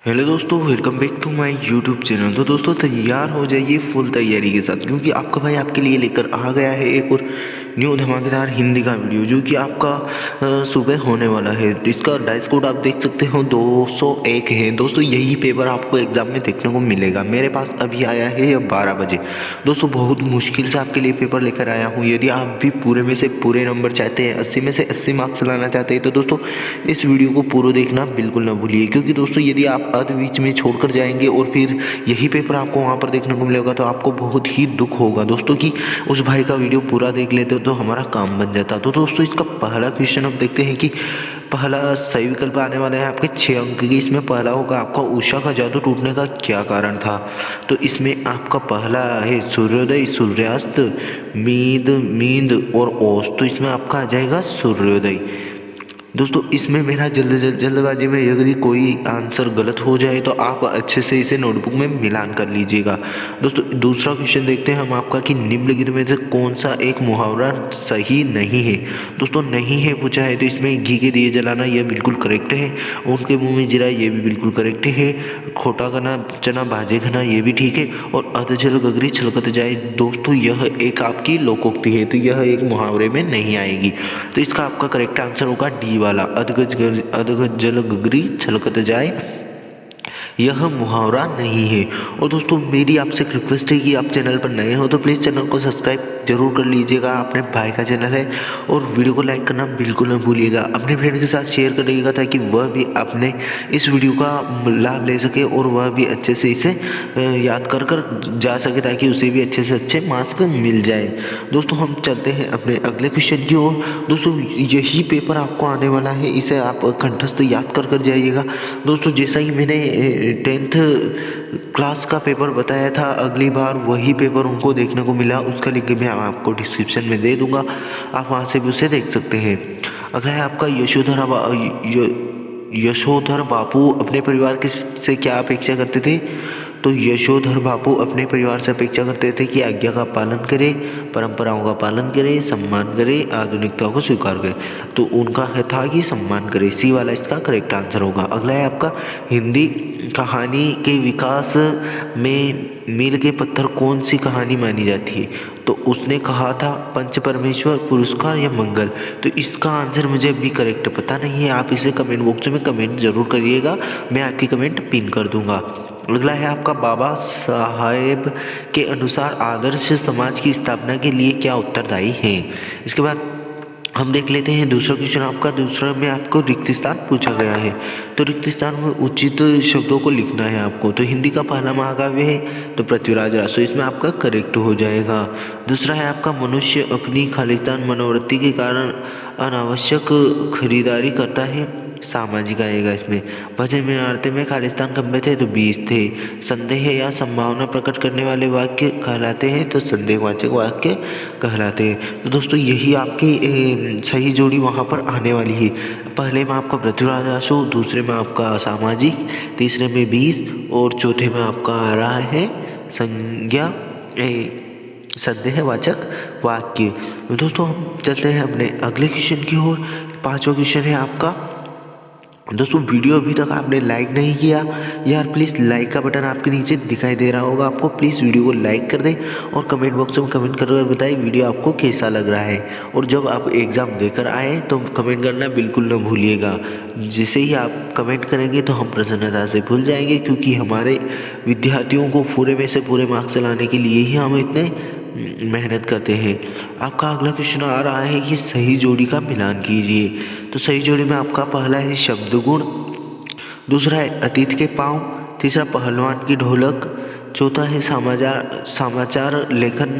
Hello दोस्तों, welcome back to my YouTube channel. तो दोस्तों तैयार हो जाइए फुल तैयारी के साथ, क्योंकि आपका भाई आपके लिए लेकर आ गया है एक और न्यू धमाकेदार हिंदी का वीडियो, जो कि आपका सुबह होने वाला है। इसका डाइस कोड आप देख सकते हो 201 है। दोस्तों यही पेपर आपको एग्जाम में देखने को मिलेगा। मेरे पास अभी आया है 12 बजे। दोस्तों बहुत मुश्किल से आपके लिए पेपर लेकर आया हूँ। यदि आप भी पूरे में से पूरे नंबर चाहते हैं, 80 में से 80 मार्क्स लाना चाहते हैं, तो दोस्तों इस वीडियो को पूरा देखना बिल्कुल ना भूलिए। क्योंकि दोस्तों यदि आप अर्ध बीच में छोड़कर जाएंगे और फिर यही पेपर आपको वहाँ पर देखने को मिलेगा, तो आपको बहुत ही दुख होगा दोस्तों कि उस भाई का वीडियो पूरा देख लेते तो हमारा काम बन जाता। तो दोस्तों इसका पहला क्वेश्चन अब देखते हैं कि पहला सही विकल्प आने वाला है आपके 6 अंक की। इसमें पहला होगा आपका उषा का जादू टूटने का क्या कारण था। तो इसमें आपका पहला है सूर्योदय, सूर्यास्त, नींद और ओस। तो इसमें आपका आ जाएगा सूर्योदय। दोस्तों इसमें मेरा जल्दबाजी में यदि कोई आंसर गलत हो जाए तो आप अच्छे से इसे नोटबुक में मिलान कर लीजिएगा। दोस्तों दूसरा क्वेश्चन देखते हैं हम आपका कि निम्नलिखित में से कौन सा एक मुहावरा सही नहीं है। दोस्तों नहीं है पूछा है, तो इसमें घी के दिए जलाना यह बिल्कुल करेक्ट है। उनके मुंह में जीरा ये भी बिल्कुल करेक्ट है। खोटा घना चना भाजे घना ये भी ठीक है। और अधजल गगरी छलकत जाए, दोस्तों यह एक आपकी लोकोक्ति है, तो यह एक मुहावरे में नहीं आएगी। तो इसका आपका करेक्ट आंसर होगा डी वाला, अधगज जल गगरी छलकत जाए, यह मुहावरा नहीं है। और दोस्तों मेरी आपसे एक रिक्वेस्ट है कि आप चैनल पर नए हो तो प्लीज़ चैनल को सब्सक्राइब जरूर कर लीजिएगा। अपने भाई का चैनल है। और वीडियो को लाइक करना बिल्कुल न भूलिएगा। अपने फ्रेंड के साथ शेयर करिएगा ताकि वह भी अपने इस वीडियो का लाभ ले सके और वह भी अच्छे से इसे याद कर कर जा सके, ताकि उसे भी अच्छे से अच्छे मार्क्स मिल जाए। दोस्तों हम चलते हैं अपने अगले क्वेश्चन की ओर। दोस्तों यही पेपर आपको आने वाला है, इसे आप कंठस्थ याद कर कर जाइएगा। दोस्तों जैसा कि मैंने 10th क्लास का पेपर बताया था, अगली बार वही पेपर उनको देखने को मिला। उसका लिंक मैं आपको डिस्क्रिप्शन में दे दूंगा, आप वहाँ से भी उसे देख सकते हैं। अगला है आपका यशोधर बापू अपने परिवार के से क्या अपेक्षा करते थे। तो यशोधर बापू अपने परिवार से अपेक्षा करते थे कि आज्ञा का पालन करें, परंपराओं का पालन करें, सम्मान करें, आधुनिकता को स्वीकार करें। तो उनका है था कि सम्मान करें। सी वाला इसका करेक्ट आंसर होगा। अगला है आपका हिंदी कहानी के विकास में मील के पत्थर कौन सी कहानी मानी जाती है। तो उसने कहा था पंच परमेश्वर, पुरस्कार या मंगल। तो इसका आंसर मुझे अभी करेक्ट पता नहीं है, आप इसे कमेंट बॉक्स में कमेंट जरूर करिएगा, मैं आपकी कमेंट पिन कर दूंगा। अगला है आपका बाबा साहेब के अनुसार आदर्श समाज की स्थापना के लिए क्या उत्तरदायी है। इसके बाद हम देख लेते हैं दूसरा क्वेश्चन आपका। दूसरा में आपको रिक्त स्थान पूछा गया है, तो रिक्त स्थान में उचित शब्दों को लिखना है आपको। तो हिंदी का पहला महाकाव्य है तो पृथ्वीराज रासो, इसमें आपका करेक्ट हो जाएगा। दूसरा है आपका मनुष्य अपनी खालिस्तान मनोवृत्ति के कारण अनावश्यक खरीदारी करता है, सामाजिक आएगा इसमें। भजन में आरती में खालिस्तान खंबे थे तो 20 थे। संदेह या संभावना प्रकट करने वाले वाक्य कहलाते हैं, तो संदेहवाचक वाक्य कहलाते हैं। तो दोस्तों यही आपकी सही जोड़ी वहाँ पर आने वाली है। पहले में आपका पृथ्वीराज आशु, दूसरे में आपका सामाजिक, तीसरे में 20 और चौथे में आपका आ रहा है संज्ञा संदेहवाचक वाक्य। दोस्तों हम चलते हैं अपने अगले क्वेश्चन की ओर। पांचवा क्वेश्चन है आपका। दोस्तों वीडियो अभी तक आपने लाइक नहीं किया यार, प्लीज़ लाइक का बटन आपके नीचे दिखाई दे रहा होगा आपको, प्लीज़ वीडियो को लाइक कर दें और कमेंट बॉक्स में कमेंट कर बताएं वीडियो आपको कैसा लग रहा है। और जब आप एग्ज़ाम देकर आए तो कमेंट करना बिल्कुल न भूलिएगा। जैसे ही आप कमेंट करेंगे तो हम प्रसन्नता से भूल जाएंगे, क्योंकि हमारे विद्यार्थियों को पूरे में से पूरे मार्क्स लाने के लिए ही हम इतने मेहनत करते हैं। आपका अगला क्वेश्चन आ रहा है कि सही जोड़ी का मिलान कीजिए। तो सही जोड़ी में आपका पहला है शब्द गुण, दूसरा है अतीत के पाँव, तीसरा पहलवान की ढोलक, चौथा है समाचार लेखन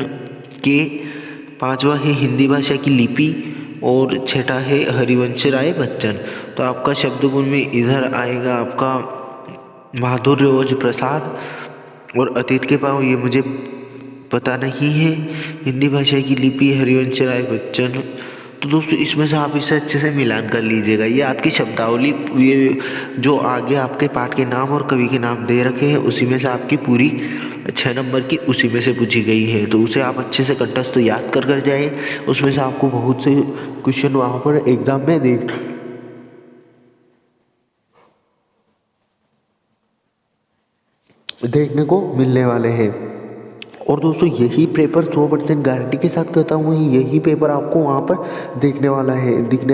के, पांचवा है हिंदी भाषा की लिपि और छठा है हरिवंश राय बच्चन। तो आपका शब्द गुण में इधर आएगा आपका माधुर्य ओज प्रसाद, और अतीत के पाँव ये मुझे पता नहीं है, हिंदी भाषा की लिपि हरिवंश राय बच्चन। तो दोस्तों इसमें से आप इसे अच्छे से मिलान कर लीजिएगा। ये आपकी शब्दावली, ये जो आगे आपके पाठ के नाम और कवि के नाम दे रखे हैं उसी में से आपकी पूरी 6 नंबर की उसी में से पूछी गई है। तो उसे आप अच्छे से कंठस्थ याद कर कर जाए, उसमें से आपको बहुत से क्वेश्चन वहाँ पर एग्जाम में देखने को मिलने वाले हैं। और दोस्तों यही पेपर 100% गारंटी के साथ कहता हूँ, यही पेपर आपको वहाँ पर दिखने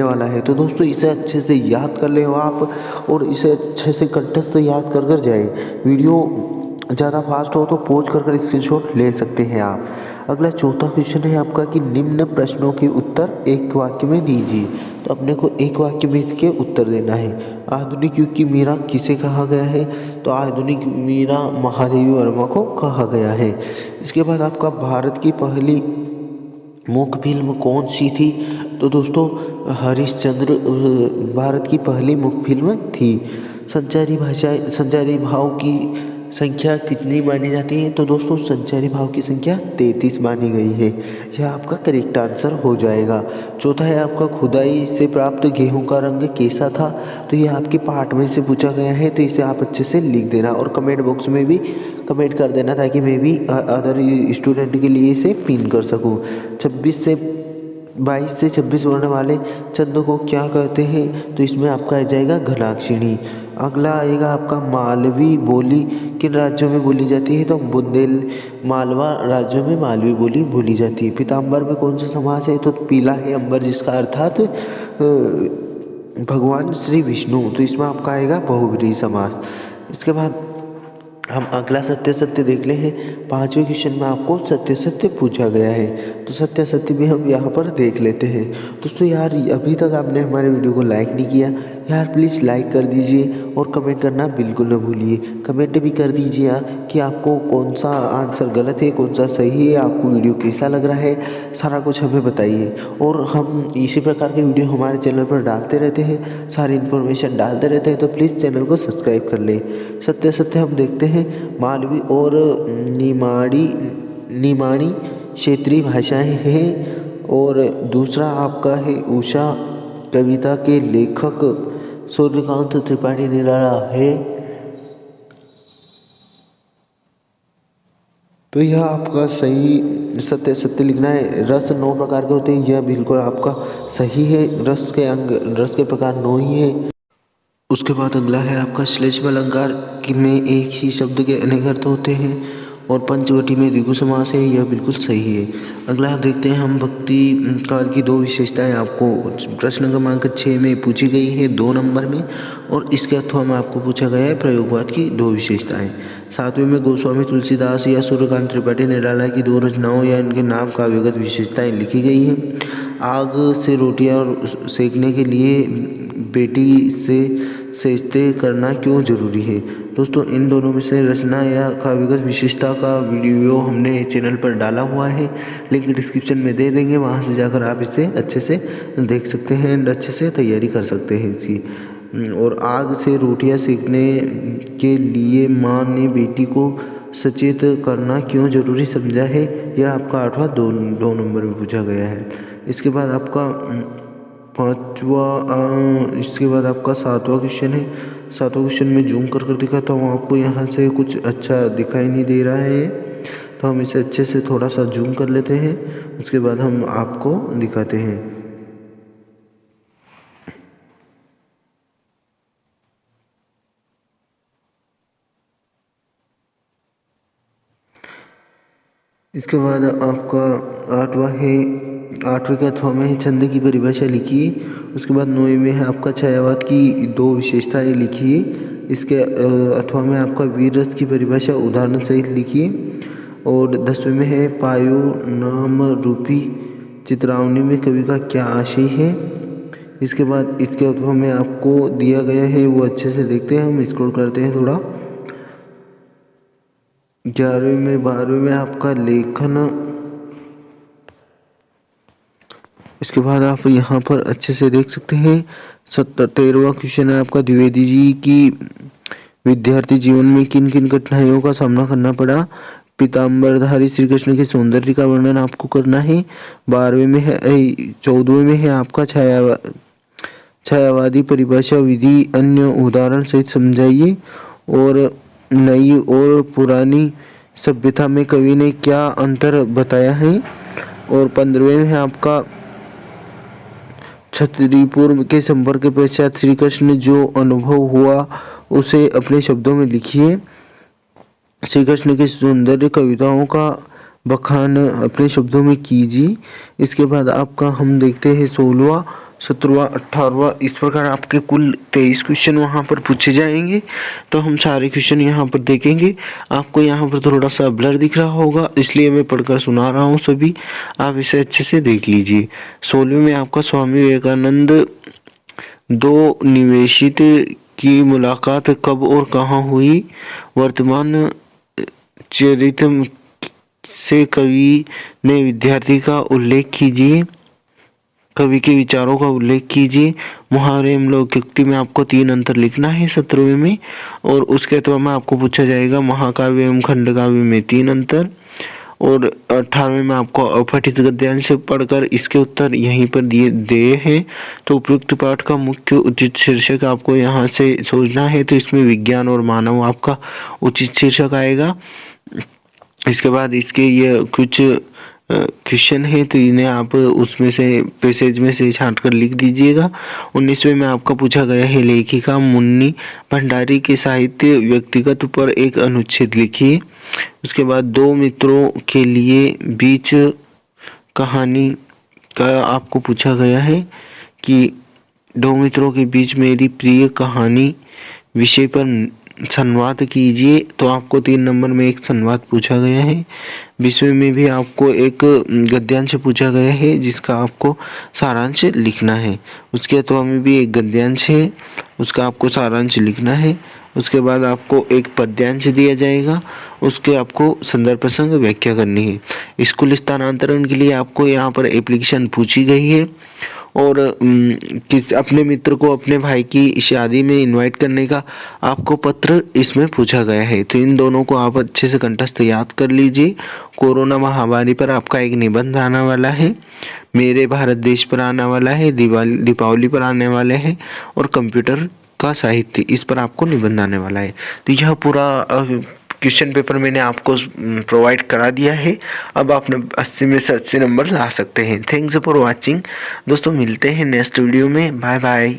वाला है। तो दोस्तों इसे अच्छे से याद कर ले आप, और इसे अच्छे से कंठस्थ याद कर जाए। वीडियो ज़्यादा फास्ट हो तो पॉज कर स्क्रीनशॉट ले सकते हैं आप। अगला चौथा क्वेश्चन है आपका कि निम्न प्रश्नों के उत्तर एक वाक्य में दीजिए। तो अपने को एक वाक्य में के उत्तर देना है। आधुनिक युग की मीरा किसे कहा गया है? तो आधुनिक मीरा महादेवी वर्मा को कहा गया है। इसके बाद आपका भारत की पहली मूक फिल्म कौन सी थी? तो दोस्तों हरिश्चंद्र भारत की पहली मूक फिल्म थी। संचारी भाव की संख्या कितनी मानी जाती है? तो दोस्तों संचारी भाव की संख्या 33 मानी गई है। यह आपका करेक्ट आंसर हो जाएगा। चौथा है आपका खुदाई से प्राप्त गेहूं का रंग कैसा था? तो ये आपके पार्ट में से पूछा गया है, तो इसे आप अच्छे से लिख देना और कमेंट बॉक्स में भी कमेंट कर देना, ताकि मैं भी अदर स्टूडेंट के लिए इसे पिन कर सकूं। 22 से 26 वर्ण वाले छंद को क्या कहते हैं? तो इसमें आपका आ जाएगा घनाक्षरी। अगला आएगा आपका मालवी बोली किन राज्यों में बोली जाती है? तो मालवा राज्यों में मालवी बोली बोली जाती है। पीताम्बर में कौन सा समास है? तो पीला है अंबर, जिसका अर्थात भगवान श्री विष्णु। तो इसमें आपका आएगा बहुब्रीहि समास। इसके बाद हम अगला सत्य सत्य देख ले हैं। 5वें क्वेश्चन में आपको सत्य सत्य पूछा गया है, तो सत्य सत्य भी हम यहाँ पर देख लेते हैं। दोस्तों यार अभी तक आपने हमारे वीडियो को लाइक नहीं किया यार, प्लीज़ लाइक कर दीजिए और कमेंट करना बिल्कुल न भूलिए। कमेंट भी कर दीजिए यार कि आपको कौन सा आंसर गलत है, कौन सा सही है, आपको वीडियो कैसा लग रहा है, सारा कुछ हमें बताइए। और हम इसी प्रकार के वीडियो हमारे चैनल पर डालते रहते हैं, सारी इन्फॉर्मेशन डालते रहते हैं, तो प्लीज़ चैनल को सब्सक्राइब कर लें। सत्य सत्य हम देखते हैं। मालवी और निमाड़ी क्षेत्रीय भाषाएं हैं। और दूसरा आपका है उषा कविता के लेखक सूर्यकांत त्रिपाठी निराला है। तो यह आपका सही सत्य सत्य लिखना है। रस 9 प्रकार के होते हैं, यह बिल्कुल आपका सही है। रस के प्रकार 9 ही है। उसके बाद अगला है आपका श्लेषम अलंकार में एक ही शब्द के अनेक अर्थ होते हैं, और पंचवटी में द्विगु समास है, यह बिल्कुल सही है। अगला आप देखते हैं हम भक्ति काल की 2 विशेषताएं आपको प्रश्न क्रमांक 6 में पूछी गई है 2 नंबर में, और इसके अथवा में आपको पूछा गया है प्रयोगवाद की 2 विशेषताएं। 7वें में गोस्वामी तुलसीदास या सूर्यकांत त्रिपाठी निराला की 2 रचनाओं या इनके नाम काव्यगत विशेषताएं लिखी गई हैं। आग से रोटियां सेकने के लिए बेटी से सेचते करना क्यों जरूरी है? दोस्तों इन दोनों में से रचना या काव्यगत विशेषता का वीडियो हमने चैनल पर डाला हुआ है, लिंक डिस्क्रिप्शन में दे देंगे, वहां से जाकर आप इसे अच्छे से देख सकते हैं एंड अच्छे से तैयारी कर सकते हैं इसकी। और आग से रोटियां सेकने के लिए माँ ने बेटी को सचेत करना क्यों जरूरी समझा है, यह आपका 8वां 2 नंबर में पूछा गया है। इसके बाद आपका 7वां क्वेश्चन है। 7वां क्वेश्चन में जूम कर दिखाता हूँ आपको, यहाँ से कुछ अच्छा दिखाई नहीं दे रहा है, तो हम इसे अच्छे से थोड़ा सा जूम कर लेते हैं, उसके बाद हम आपको दिखाते हैं। इसके बाद आपका 8वें के अथवा में है छंद की परिभाषा लिखिए। उसके बाद 9वें में है आपका छायावाद की 2 विशेषताएं लिखिए। इसके अथवा में आपका वीर रस की परिभाषा उदाहरण सहित लिखिए। और 10वें में है पायो नाम रूपी चित्रावनी में कवि का क्या आशय है। इसके बाद इसके अथवा में आपको दिया गया है, वो अच्छे से देखते हैं, हम स्क्रॉल करते हैं थोड़ा। 11वें में 12वें में आपका लेखन। इसके बाद आप यहाँ पर अच्छे से देख सकते हैं। 13वां क्वेश्चन है आपका द्विवेदी जी की विद्यार्थी जीवन में किन किन कठिनाइयों का सामना करना पड़ा। पीताम्बरधारी श्री कृष्ण के सौंदर्य का वर्णन आपको करना है। 14वें में है आपका छायावादी परिभाषा विधि अन्य उदाहरण सहित समझाइए। और नई और पुरानी सभ्यता में कवि ने क्या अंतर बताया है। और 15वें में है आपका क्षत्रियपुर के संपर्क के पश्चात श्री कृष्ण जो अनुभव हुआ उसे अपने शब्दों में लिखिए। श्री कृष्ण की सौंदर्य कविताओं का बखान अपने शब्दों में कीजिए। इसके बाद आपका हम देखते हैं 16वां, 17वां, 18वां, इस प्रकार आपके कुल 23 क्वेश्चन वहाँ पर पूछे जाएंगे। तो हम सारे क्वेश्चन यहाँ पर देखेंगे। आपको यहाँ पर थोड़ा सा ब्लर दिख रहा होगा, इसलिए मैं पढ़कर सुना रहा हूँ सभी, आप इसे अच्छे से देख लीजिए। 16वें में आपका स्वामी विवेकानंद दो निवेशित की मुलाकात कब और कहाँ हुई? वर्तमान चरित्र से कवि ने विद्यार्थी का उल्लेख कीजिए, कवि के विचारों का उल्लेख कीजिए। मुहावरे एवं लोकोक्ति में आपको 3 अंतर लिखना है 17वें में। और उसके अथवा में आपको पूछा जाएगा महाकाव्य एवं खंडकाव्य में 3 अंतर। और 18वें में आपको अपठित गद्यांश पढ़कर इसके उत्तर यहीं पर दिए हैं। तो उपयुक्त पाठ का मुख्य उचित शीर्षक आपको यहाँ से सोचना है। तो इसमें विज्ञान और मानव आपका उचित शीर्षक आएगा। इसके बाद इसके ये कुछ क्वेश्चन है, तो इन्हें आप उसमें से पैसेज में से छांट कर लिख दीजिएगा। 19वें में आपका पूछा गया है लेखिका मुन्नी भंडारी के साहित्य व्यक्तिगत पर एक अनुच्छेद लिखिए। उसके बाद दो मित्रों के लिए बीच कहानी का आपको पूछा गया है कि दो मित्रों के बीच मेरी प्रिय कहानी विषय पर संवाद कीजिए। तो आपको 3 नंबर में एक संवाद पूछा गया है। 20वें में भी आपको एक गद्यांश पूछा गया है जिसका आपको सारांश लिखना है। उसके अथवा में भी एक गद्यांश है, उसका आपको सारांश लिखना है। उसके बाद आपको एक पद्यांश दिया जाएगा, उसके आपको संदर्भ प्रसंग व्याख्या करनी है। स्कूल स्थानांतरण के लिए आपको यहाँ पर एप्लीकेशन पूछी गई है और किस अपने मित्र को अपने भाई की शादी में इनवाइट करने का आपको पत्र इसमें पूछा गया है। तो इन दोनों को आप अच्छे से कंठस्थ याद कर लीजिए। कोरोना महामारी पर आपका एक निबंध आने वाला है, मेरे भारत देश पर आने वाला है, दीपावली पर आने वाले हैं और कंप्यूटर का साहित्य, इस पर आपको निबंध आने वाला है। तो यह पूरा क्वेश्चन पेपर मैंने आपको प्रोवाइड करा दिया है। अब आप 80 में से 80 नंबर ला सकते हैं। थैंक्स फॉर वॉचिंग दोस्तों, मिलते हैं नेक्स्ट वीडियो में। Bye bye.